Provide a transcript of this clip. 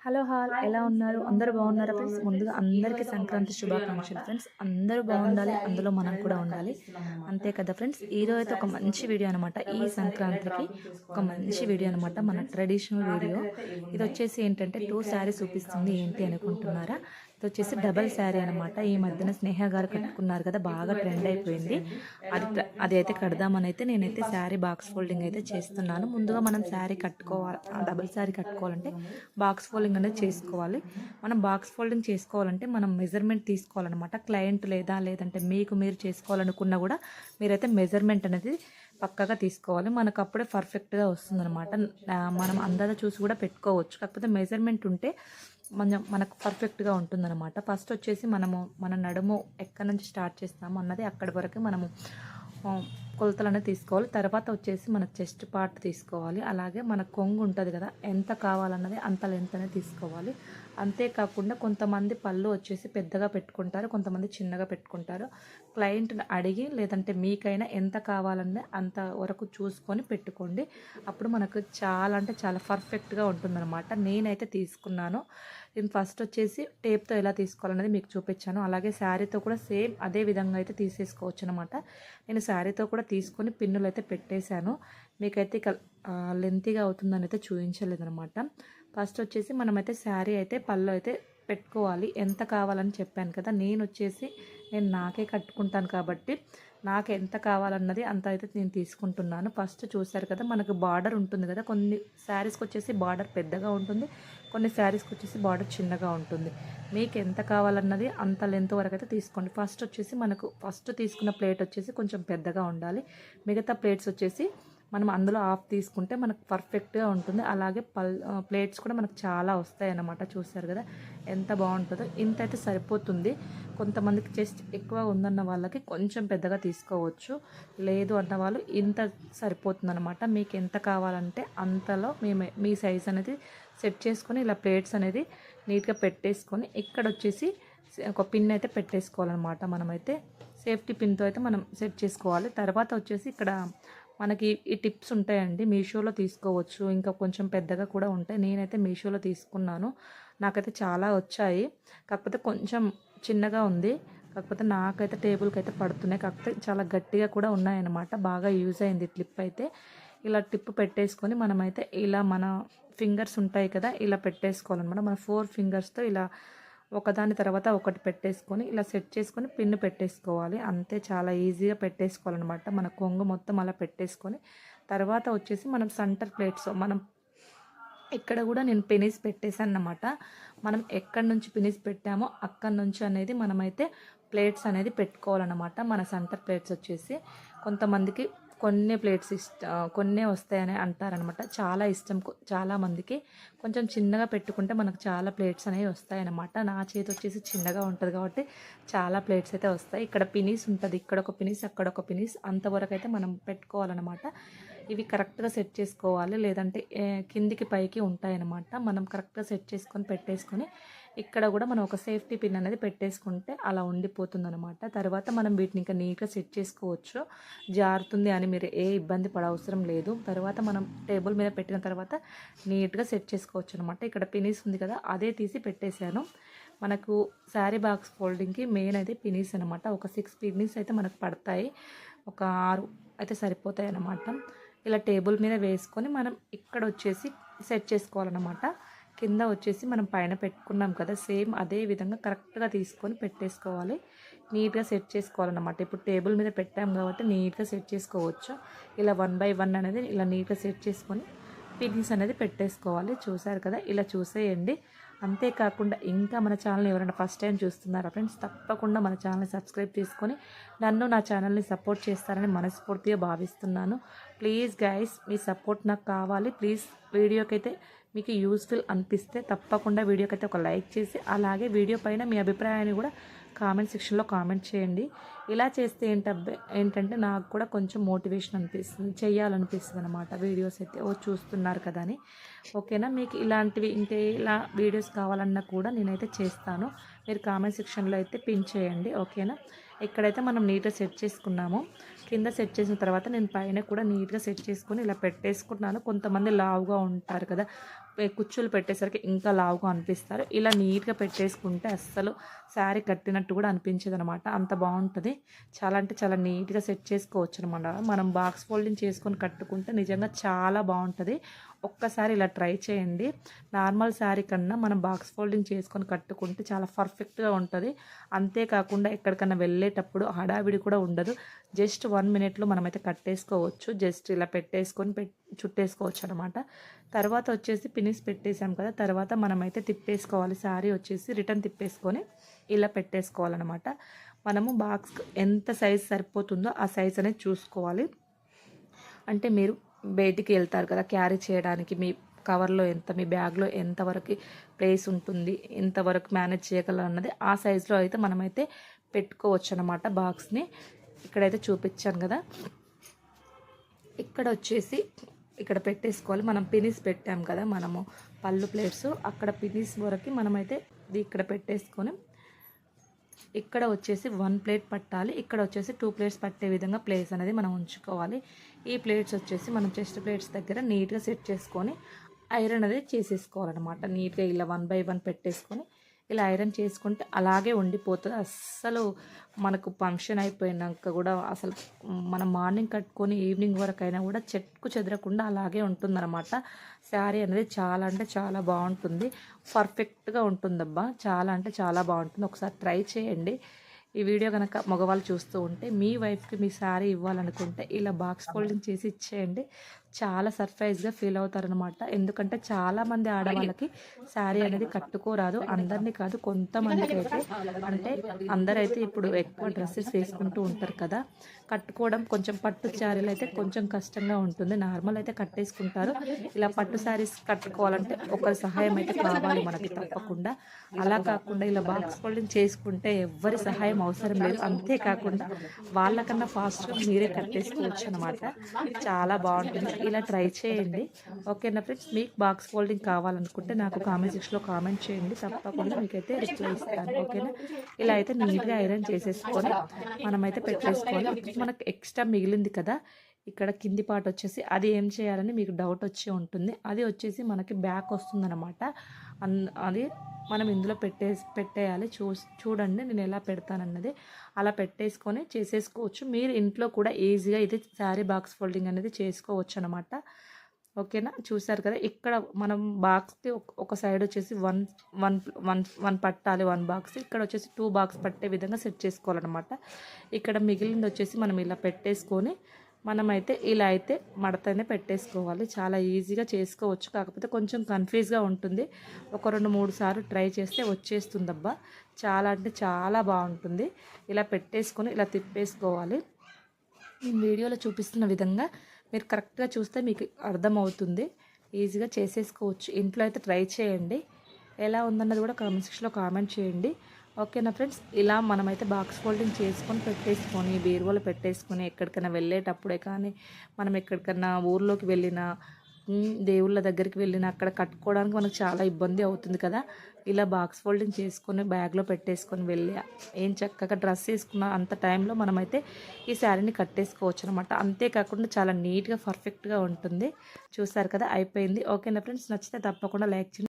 Hello ఎలా ఉన్నారు? అందరూ బాగున్నారా ఫ్రెండ్స్? ముందుగా అందరికీ సంక్రాంతి శుభాకాంక్షలు ఫ్రెండ్స్. అందరూ బాగుండాలి, అందులో మనం కూడా ఉండాలి. అంతే కదా ఫ్రెండ్స్. ఈరోజు అయితే ఒక మంచి వీడియో అనమాట. ఈ సంక్రాంతికి ఒక మంచి వీడియో అనమాట, మన ట్రెడిషనల్ వీడియో. ఇది వచ్చేసి ఏంటంటే 2 శారీస్ చూపిస్తుంది. ఏంటి అనుకుంటున్నారా? ఇది వచ్చేసి డబల్ శారీ అనమాట. ఈ మధ్యన స్నేహ గారు కట్టుకున్నారు కదా, బాగా ట్రెండ్ అయిపోయింది. అది అయితే కడదామని అయితే నేనైతే శారీ బాక్స్ ఫోల్డింగ్ అయితే చేస్తున్నాను. ముందుగా మనం శారీ కట్టుకోవాలి, డబల్ శారీ కట్టుకోవాలంటే బాక్స్ ఫోల్డింగ్ అనేది చేసుకోవాలి. మనం బాక్స్ ఫోల్డింగ్ చేసుకోవాలంటే మనం మెజర్మెంట్ తీసుకోవాలన్నమాట. క్లయింట్ లేదంటే మీకు మీరు చేసుకోవాలనుకున్నా కూడా మీరైతే మెజర్మెంట్ అనేది పక్కగా తీసుకోవాలి. మనకు అప్పుడే పర్ఫెక్ట్గా వస్తుందన్నమాట. మనం అందాజ చూసి కూడా పెట్టుకోవచ్చు, కాకపోతే మెజర్మెంట్ ఉంటే మనకు పర్ఫెక్ట్గా ఉంటుందన్నమాట. ఫస్ట్ వచ్చేసి మన నడుము ఎక్కడి నుంచి స్టార్ట్ చేస్తాము అన్నది అక్కడి వరకు మనము కొలతలు అనేది తీసుకోవాలి. తర్వాత వచ్చేసి మన చెస్ట్ పార్ట్ తీసుకోవాలి. అలాగే మన కొంగు ఉంటుంది కదా, ఎంత కావాలన్నది అంత లెంత్ అనేది తీసుకోవాలి. అంతేకాకుండా కొంతమంది పళ్ళు వచ్చేసి పెద్దగా పెట్టుకుంటారు, కొంతమంది చిన్నగా పెట్టుకుంటారు. క్లయింట్ని అడిగి లేదంటే మీకైనా ఎంత కావాలన్నది అంత వరకు చూసుకొని పెట్టుకోండి. అప్పుడు మనకు చాలా అంటే చాలా పర్ఫెక్ట్గా ఉంటుందన్నమాట. నేనైతే తీసుకున్నాను. నేను ఫస్ట్ వచ్చేసి టేప్తో ఎలా తీసుకోవాలనేది మీకు చూపించాను. అలాగే శారీతో కూడా సేమ్ అదే విధంగా అయితే తీసేసుకోవచ్చు అనమాట. నేను శారీతో కూడా తీసుకొని పిన్నులు అయితే పెట్టేశాను. మీకైతే ఇక లెంతీగా అవుతుందని అయితే చూపించలేదనమాట. ఫస్ట్ వచ్చేసి మనమైతే శారీ అయితే పళ్ళు అయితే పెట్టుకోవాలి. ఎంత కావాలని చెప్పాను కదా, నేను నాకే కట్టుకుంటాను కాబట్టి నాకు ఎంత కావాలన్నది అంత అయితే నేను తీసుకుంటున్నాను. ఫస్ట్ చూసారు కదా, మనకు బార్డర్ ఉంటుంది కదా, కొన్ని శారీస్కి వచ్చేసి బార్డర్ పెద్దగా ఉంటుంది, కొన్ని శారీస్కి వచ్చేసి బార్డర్ చిన్నగా ఉంటుంది. మీకు ఎంత కావాలన్నది అంత లెంత్ వరకు అయితే తీసుకోండి. ఫస్ట్ తీసుకున్న ప్లేట్ వచ్చేసి కొంచెం పెద్దగా ఉండాలి. మిగతా ప్లేట్స్ వచ్చేసి మనం అందులో హాఫ్ తీసుకుంటే మనకు పర్ఫెక్ట్గా ఉంటుంది. అలాగే ప్లేట్స్ కూడా మనకు చాలా వస్తాయి అన్నమాట. చూసారు కదా ఎంత బాగుంటుందో. ఇంత అయితే సరిపోతుంది. కొంతమందికి చెస్ట్ ఎక్కువ ఉందన్న వాళ్ళకి కొంచెం పెద్దగా తీసుకోవచ్చు, లేదు అన్న వాళ్ళు ఇంత సరిపోతుందన్నమాట. మీకు ఎంత కావాలంటే అంతలో మీ సైజ్ అనేది సెట్ చేసుకొని ఇలా ప్లేట్స్ అనేది నీట్గా పెట్టేసుకొని ఇక్కడ వచ్చేసి ఒక పిన్ అయితే పెట్టేసుకోవాలన్నమాట. మనమైతే సేఫ్టీ పిన్తో అయితే మనం సెట్ చేసుకోవాలి. తర్వాత వచ్చేసి ఇక్కడ మనకి ఈ టిప్స్ ఉంటాయండి, మీషోలో తీసుకోవచ్చు, ఇంకా కొంచెం పెద్దగా కూడా ఉంటాయి. నేనైతే మీషోలో తీసుకున్నాను. నాకైతే చాలా వచ్చాయి, కాకపోతే కొంచెం చిన్నగా ఉంది. కాకపోతే నాకైతే టేబుల్కి అయితే పడుతున్నాయి, కాకపోతే చాలా గట్టిగా కూడా ఉన్నాయన్నమాట. బాగా యూజ్ అయింది క్లిప్ అయితే. ఇలా టిప్ పెట్టేసుకొని మనమైతే ఇలా మన ఫింగర్స్ ఉంటాయి కదా, ఇలా పెట్టేసుకోవాలన్నమాట. మన 4 ఫింగర్స్తో ఇలా ఒకదాని తర్వాత ఒకటి పెట్టేసుకొని ఇలా సెట్ చేసుకొని పిన్ను పెట్టేసుకోవాలి. అంతే, చాలా ఈజీగా పెట్టేసుకోవాలన్నమాట. మన కొంగు మొత్తం అలా పెట్టేసుకొని తర్వాత వచ్చేసి మనం సెంటర్ ప్లేట్స్ ఇక్కడ కూడా నేను పినీస్ పెట్టేసాను అన్నమాట. మనం ఎక్కడి నుంచి పినీస్ పెట్టామో అక్కడి నుంచి అనేది మనమైతే ప్లేట్స్ అనేది పెట్టుకోవాలన్నమాట. మన సెంటర్ ప్లేట్స్ వచ్చేసి కొంతమందికి కొన్నే వస్తాయని అంటారనమాట. చాలా ఇష్టం చాలామందికి. కొంచెం చిన్నగా పెట్టుకుంటే మనకు చాలా ప్లేట్స్ అనేవి వస్తాయన్నమాట. నా చేతి వచ్చేసి చిన్నగా ఉంటుంది కాబట్టి చాలా ప్లేట్స్ అయితే వస్తాయి. ఇక్కడ పినీస్ ఉంటుంది, ఇక్కడ ఒక పినీస్ అక్కడ ఒక పినీస్, అంతవరకు అయితే మనం పెట్టుకోవాలన్నమాట. ఇవి కరెక్ట్గా సెట్ చేసుకోవాలి, లేదంటే కిందికి పైకి ఉంటాయన్నమాట. మనం కరెక్ట్గా సెట్ చేసుకొని పెట్టేసుకొని ఇక్కడ కూడా మనం ఒక సేఫ్టీ పిన్ అనేది పెట్టేసుకుంటే అలా ఉండిపోతుంది అనమాట. తర్వాత మనం వీటిని ఇంకా నీట్గా సెట్ చేసుకోవచ్చు. జారుతుంది అని మీరు ఏ ఇబ్బంది పడవసరం లేదు. తర్వాత మనం టేబుల్ మీద పెట్టిన తర్వాత నీట్గా సెట్ చేసుకోవచ్చు అనమాట. ఇక్కడ పినీస్ ఉంది కదా, అదే తీసి పెట్టేశాను. మనకు శారీ బాక్స్ ఫోల్డింగ్కి మెయిన్ అయితే పినీస్ అనమాట. ఒక 6 పినీస్ అయితే మనకు పడతాయి, ఒక 6 అయితే సరిపోతాయి అన్నమాట. ఇలా టేబుల్ మీద వేసుకొని మనం ఇక్కడ వచ్చేసి సెట్ చేసుకోవాలన్నమాట. కింద వచ్చేసి మనం పైన పెట్టుకున్నాం కదా, సేమ్ అదే విధంగా కరెక్ట్గా తీసుకొని పెట్టేసుకోవాలి. నీట్గా సెట్ చేసుకోవాలన్నమాట. ఇప్పుడు టేబుల్ మీద పెట్టాం కాబట్టి నీట్గా సెట్ చేసుకోవచ్చు. ఇలా 1 బై 1 అనేది ఇలా నీట్గా సెట్ చేసుకొని పిన్స్ అనేది పెట్టేసుకోవాలి. చూసారు కదా, ఇలా చూసేయండి. అంతేకాకుండా ఇంకా మన ఛానల్ ఎవరైనా ఫస్ట్ టైం చూస్తున్నారా ఫ్రెండ్స్, తప్పకుండా మన ఛానల్ని సబ్స్క్రైబ్ చేసుకొని నా ఛానల్ని సపోర్ట్ చేస్తారని మనస్ఫూర్తిగా భావిస్తున్నాను. ప్లీజ్ గైస్, మీ సపోర్ట్ నాకు కావాలి. ప్లీజ్ వీడియోకి అయితే మీకు యూస్ఫుల్ అనిపిస్తే తప్పకుండా వీడియోకి అయితే ఒక లైక్ చేసి, అలాగే వీడియో పైన మీ అభిప్రాయాన్ని కూడా కామెంట్ సెక్షన్లో కామెంట్ చేయండి. ఇలా చేస్తే ఏంటంటే నాకు కూడా కొంచెం మోటివేషన్ అనిపిస్తుంది, చేయాలనిపిస్తుంది అనమాట. వీడియోస్ అయితే చూస్తున్నారు కదా అని. ఓకేనా, మీకు ఇలాంటివి ఇలా వీడియోస్ కావాలన్నా కూడా నేనైతే చేస్తాను. మీరు కామెంట్ సెక్షన్లో అయితే పిన్ చేయండి. ఓకేనా, ఇక్కడైతే మనం నీట్గా సెట్ చేసుకున్నాము. కింద సెట్ చేసిన తర్వాత నేను పైన కూడా నీట్గా సెట్ చేసుకొని ఇలా పెట్టేసుకున్నాను. కొంతమంది లావుగా ఉంటారు కదా, కుచ్చులు పెట్టేసరికి ఇంకా లావుగా అనిపిస్తారు. ఇలా నీట్గా పెట్టేసుకుంటే అస్సలు శారీ కట్టినట్టు కూడా అనిపించదు అనమాట. అంత బాగుంటుంది. చాలా అంటే చాలా నీట్గా సెట్ చేసుకోవచ్చు అనమాట. మనం బాక్స్ ఫోల్డింగ్ చేసుకొని కట్టుకుంటే నిజంగా చాలా బాగుంటుంది. ఒక్కసారి ఇలా ట్రై చేయండి. నార్మల్ శారీ కన్నా మనం బాక్స్ ఫోల్డింగ్ చేసుకొని కట్టుకుంటే చాలా పర్ఫెక్ట్గా ఉంటుంది. అంతేకాకుండా ఎక్కడికన్నా వెళ్ళేటప్పుడు హడావిడి కూడా ఉండదు. జస్ట్ 1 మినిట్లో మనమైతే కట్టేసుకోవచ్చు. జస్ట్ ఇలా పెట్టేసుకొని చుట్టేసుకోవచ్చు అనమాట. తర్వాత వచ్చేసి పినిస్ పెట్టేసాం కదా, తర్వాత మనమైతే తిప్పేసుకోవాలి. శారీ వచ్చేసి రిటర్న్ తిప్పేసుకొని ఇలా పెట్టేసుకోవాలన్నమాట. మనము బాక్స్ ఎంత సైజ్ సరిపోతుందో ఆ సైజ్ అనేది చూసుకోవాలి. అంటే మీరు బయటికి వెళ్తారు కదా, క్యారీ చేయడానికి మీ కవర్లో ఎంత, మీ బ్యాగ్లో ఎంతవరకు ప్లేస్ ఉంటుంది, ఎంతవరకు మేనేజ్ చేయగలరు అన్నది ఆ సైజులో అయితే మనమైతే పెట్టుకోవచ్చు అనమాట బాక్స్ని. ఇక్కడైతే చూపించాను కదా, ఇక్కడ వచ్చేసి ఇక్కడ పెట్టేసుకోవాలి. మనం పినిస్ పెట్టాం కదా మనము పళ్ళు ప్లేట్స్, అక్కడ పినిస్ వరకు మనమైతే ఇక్కడ పెట్టేసుకొని ఇక్కడ వచ్చేసి 1 ప్లేట్ పట్టాలి, ఇక్కడ వచ్చేసి 2 ప్లేట్స్ పట్టే విధంగా ప్లేస్ అనేది మనం ఉంచుకోవాలి. ఈ ప్లేట్స్ వచ్చేసి మనం చెస్ట్ ప్లేట్స్ దగ్గర నీట్గా సెట్ చేసుకొని ఐరన్ అనేది చేసేసుకోవాలన్నమాట. నీట్గా ఇలా 1 బై 1 పెట్టేసుకొని ఇలా ఐరన్ చేసుకుంటే అలాగే ఉండిపోతుంది. అస్సలు మనకు ఫంక్షన్ అయిపోయినాక కూడా అసలు మనం మార్నింగ్ కట్టుకొని ఈవినింగ్ వరకు అయినా కూడా చెక్కు చెదరకుండా అలాగే ఉంటుందన్నమాట. శారీ అనేది చాలా అంటే చాలా బాగుంటుంది, పర్ఫెక్ట్గా ఉంటుందబ్బా. చాలా అంటే చాలా బాగుంటుంది. ఒకసారి ట్రై చేయండి. ఈ వీడియో కనుక మగవాళ్ళు చూస్తూ ఉంటే మీ వైఫ్కి మీ శారీ ఇవ్వాలనుకుంటే ఇలా బాక్స్ ఫోల్డింగ్ చేసి ఇచ్చేయండి. చాలా సర్ప్రైజ్గా ఫీల్ అవుతారనమాట. ఎందుకంటే చాలామంది ఆడవాళ్ళకి శారీ అనేది కట్టుకోరాదు. అందరినీ కాదు, కొంతమందికి అయితే, అంటే అందరైతే ఇప్పుడు ఎక్కువ డ్రెస్సెస్ వేసుకుంటూ ఉంటారు కదా, కట్టుకోవడం కొంచెం పట్టు శారీలు అయితే కొంచెం కష్టంగా ఉంటుంది. నార్మల్ అయితే కట్టేసుకుంటారు. ఇలా పట్టు శారీస్ కట్టుకోవాలంటే ఒకరి సహాయం అయితే కావాలి మనకి తప్పకుండా. అలా కాకుండా ఇలా బాక్స్ ఫోల్డింగ్ చేసుకుంటే ఎవరి సహాయం అవసరం లేదు. అంతేకాకుండా వాళ్ళకన్నా ఫాస్ట్గా మీరే కట్టేసుకోవచ్చు అనమాట. చాలా బాగుంటుంది. ఇలా ట్రై చేయండి. ఓకేనా ఫ్రెండ్స్, మీకు బాక్స్ ఫోల్డింగ్ కావాలనుకుంటే నాకు కామెంట్ సెక్షన్లో కామెంట్ చేయండి. తప్పకుండా మీకైతే రిప్లై ఇస్తాను. ఓకేనా, ఇలా అయితే నీట్గా ఐరన్ చేసేసుకొని మనమైతే పెట్టేసుకోవాలి. ఇప్పుడు మనకు ఎక్స్ట్రా మిగిలింది కదా, ఇక్కడ కింది పార్ట్ వచ్చేసి అది ఏం చేయాలని మీకు డౌట్ వచ్చి ఉంటుంది. అది వచ్చేసి మనకి బ్యాక్ వస్తుందన్నమాట. అది మనం ఇందులో పెట్టేయాలి. చూడండి నేను ఎలా పెడతానన్నది. అలా పెట్టేసుకొని చేసేసుకోవచ్చు. మీరు ఇంట్లో కూడా ఈజీగా ఇది శారీ బాక్స్ ఫోల్డింగ్ అనేది చేసుకోవచ్చు అనమాట. ఓకేనా, చూసారు కదా, ఇక్కడ మనం బాక్స్కి ఒక సైడ్ వచ్చేసి వన్ పట్టాలి, 1 బాక్స్. ఇక్కడ వచ్చేసి 2 బాక్స్ పట్టే విధంగా సెట్ చేసుకోవాలన్నమాట. ఇక్కడ మిగిలింది వచ్చేసి మనం ఇలా పెట్టేసుకొని మనమైతే ఇలా అయితే మడతనే పెట్టేసుకోవాలి. చాలా ఈజీగా చేసుకోవచ్చు, కాకపోతే కొంచెం కన్ఫ్యూజ్గా ఉంటుంది. ఒక 2-3 సార్లు ట్రై చేస్తే వచ్చేస్తుందబ్బా. చాలా అంటే చాలా బాగుంటుంది. ఇలా పెట్టేసుకొని ఇలా తిప్పేసుకోవాలి. నేను వీడియోలో చూపిస్తున్న విధంగా మీరు కరెక్ట్గా చూస్తే మీకు అర్థమవుతుంది. ఈజీగా చేసేసుకోవచ్చు. ఇంట్లో అయితే ట్రై చేయండి. ఎలా ఉందన్నది కూడా కామెంట్ సెక్షన్లో కామెంట్ చేయండి. ఓకేనా ఫ్రెండ్స్, ఇలా మనమైతే బాక్స్ ఫోల్డింగ్ చేసుకొని పెట్టేసుకొని బీరువాలో పెట్టేసుకొని ఎక్కడికైనా వెళ్ళేటప్పుడే కానీ, మనం ఎక్కడికన్నా ఊర్లోకి వెళ్ళినా, దేవుళ్ళ దగ్గరికి వెళ్ళినా అక్కడ కట్టుకోవడానికి మనకు చాలా ఇబ్బంది అవుతుంది కదా. ఇలా బాక్స్ ఫోల్డింగ్ చేసుకొని బ్యాగ్లో పెట్టేసుకొని వెళ్ళి ఏం చక్కగా డ్రెస్ వేసుకున్న అంత టైంలో మనమైతే ఈ శారీని కట్టేసుకోవచ్చు అనమాట. అంతేకాకుండా చాలా నీట్గా పర్ఫెక్ట్గా ఉంటుంది. చూసారు కదా, అయిపోయింది. ఓకేనా ఫ్రెండ్స్, నచ్చితే తప్పకుండా లైక్ చేయండి.